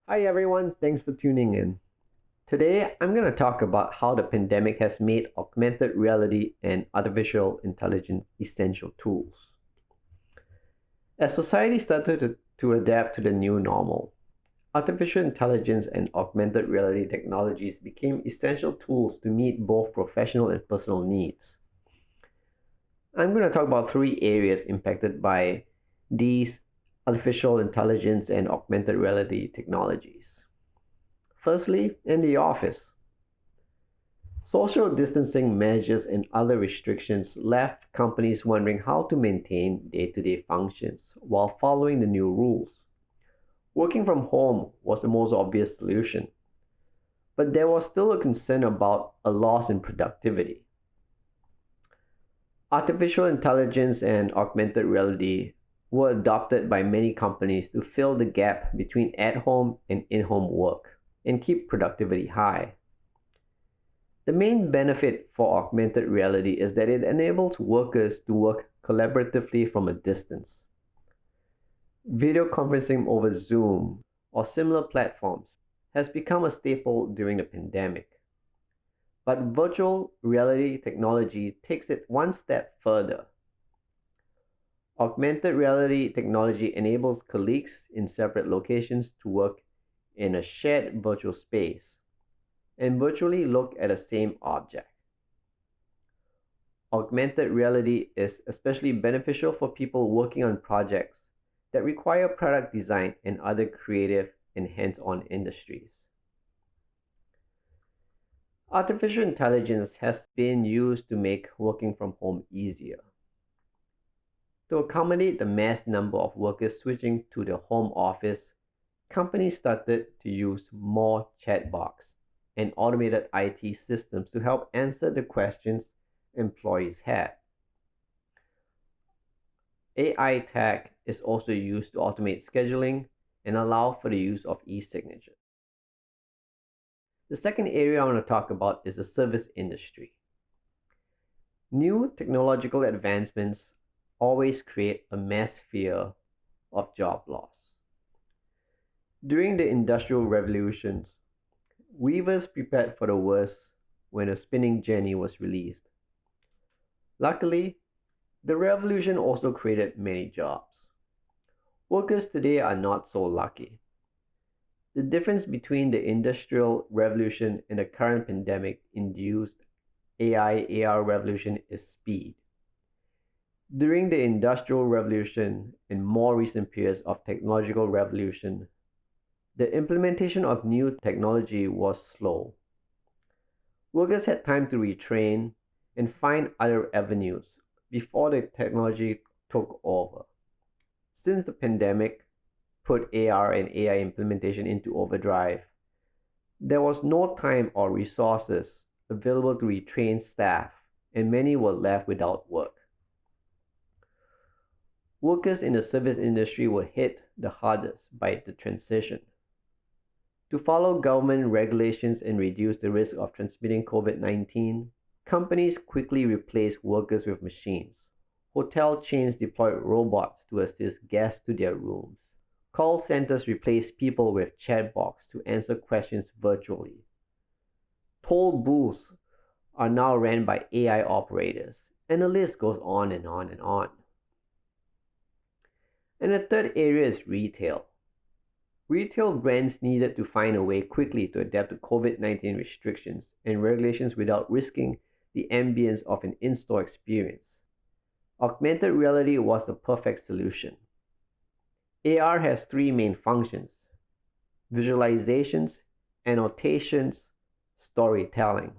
Hi everyone, thanks for tuning in. Today I'm going to talk about how the pandemic has made augmented reality and artificial intelligence essential tools. As society started to adapt to the new normal, artificial intelligence and augmented reality technologies became essential tools to meet both professional and personal needs. I'm going to talk about three areas impacted by these artificial intelligence and augmented reality technologies. Firstly, in the office. Social distancing measures and other restrictions left companies wondering how to maintain day to day functions while following the new rules. Working from home was the most obvious solution, but there was still a concern about a loss in productivity. Artificial intelligence and augmented reality were adopted by many companies to fill the gap between at home and in home work and keep productivity high. The main benefit for augmented reality is that it enables workers to work collaboratively from a distance. Video conferencing over Zoom or similar platforms has become a staple during the pandemic. But virtual reality technology takes it one step further. Augmented reality technology enables colleagues in separate locations to work in a shared virtual space and virtually look at the same object. Augmented reality is especially beneficial for people working on projects that require product design and other creative and hands on industries. Artificial intelligence has been used to make working from home easier. To accommodate the mass number of workers switching to the home office, companies started to use more chatbots and automated IT systems to help answer the questions employees had. AI tech is also used to automate scheduling and allow for the use of e-signature. The second area I want to talk about is the service industry. New technological advancements always create a mass fear of job loss. During the Industrial Revolutions, weavers prepared for the worst when a spinning jenny was released. Luckily, the revolution also created many jobs. Workers today are not so lucky. The difference between the Industrial Revolution and the current pandemic induced AI AR revolution is speed. During the Industrial Revolution and more recent periods of technological revolution, the implementation of new technology was slow. Workers had time to retrain and find other avenues before the technology took over. Since the pandemic put AR and AI implementation into overdrive, there was no time or resources available to retrain staff, and many were left without work. Workers in the service industry were hit the hardest by the transition. To follow government regulations and reduce the risk of transmitting COVID 19, companies quickly replaced workers with machines. Hotel chains deployed robots to assist guests to their rooms. Call centers replaced people with chatbots to answer questions virtually. Toll booths are now ran by AI operators, and the list goes on and on and on. And the third area is retail. Retail brands needed to find a way quickly to adapt to COVID 19 restrictions and regulations without risking the ambience of an in store experience. Augmented reality was the perfect solution. AR has three main functions: visualizations, annotations, storytelling.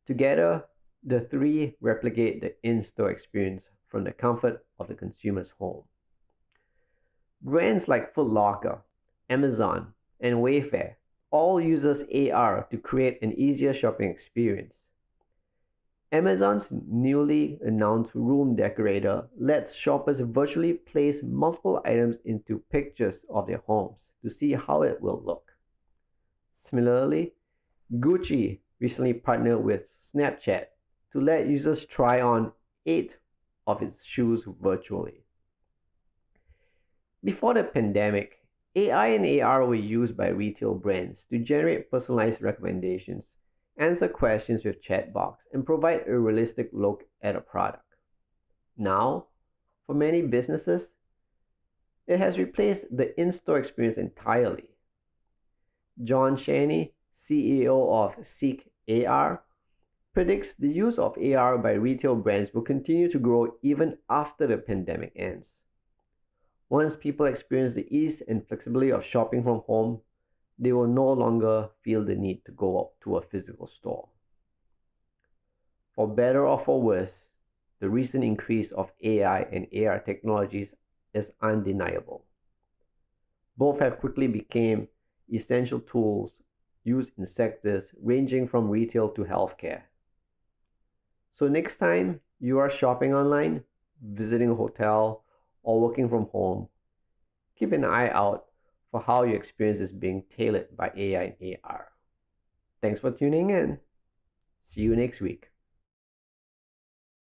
Together, the three replicate the in store experience from the comfort of the consumer's home. Brands like Foot Locker, Amazon, and Wayfair all uses AR to create an easier shopping experience. Amazon's newly announced room decorator lets shoppers virtually place multiple items into pictures of their homes to see how it will look. Similarly, Gucci recently partnered with Snapchat to let users try on 8 of its shoes virtually. Before the pandemic, AI and AR were used by retail brands to generate personalized recommendations, answer questions with chatbots, and provide a realistic look at a product. Now, for many businesses, it has replaced the in store experience entirely. John Shaney, CEO of Seek AR, predicts the use of AR by retail brands will continue to grow even after the pandemic ends. Once people experience the ease and flexibility of shopping from home, they will no longer feel the need to go out to a physical store. For better or for worse, the recent increase of AI and AR technologies is undeniable. Both have quickly become essential tools used in sectors ranging from retail to healthcare. So next time you are shopping online, visiting a hotel, or working from home, keep an eye out for how your experience is being tailored by AI and AR. Thanks for tuning in. See you next week.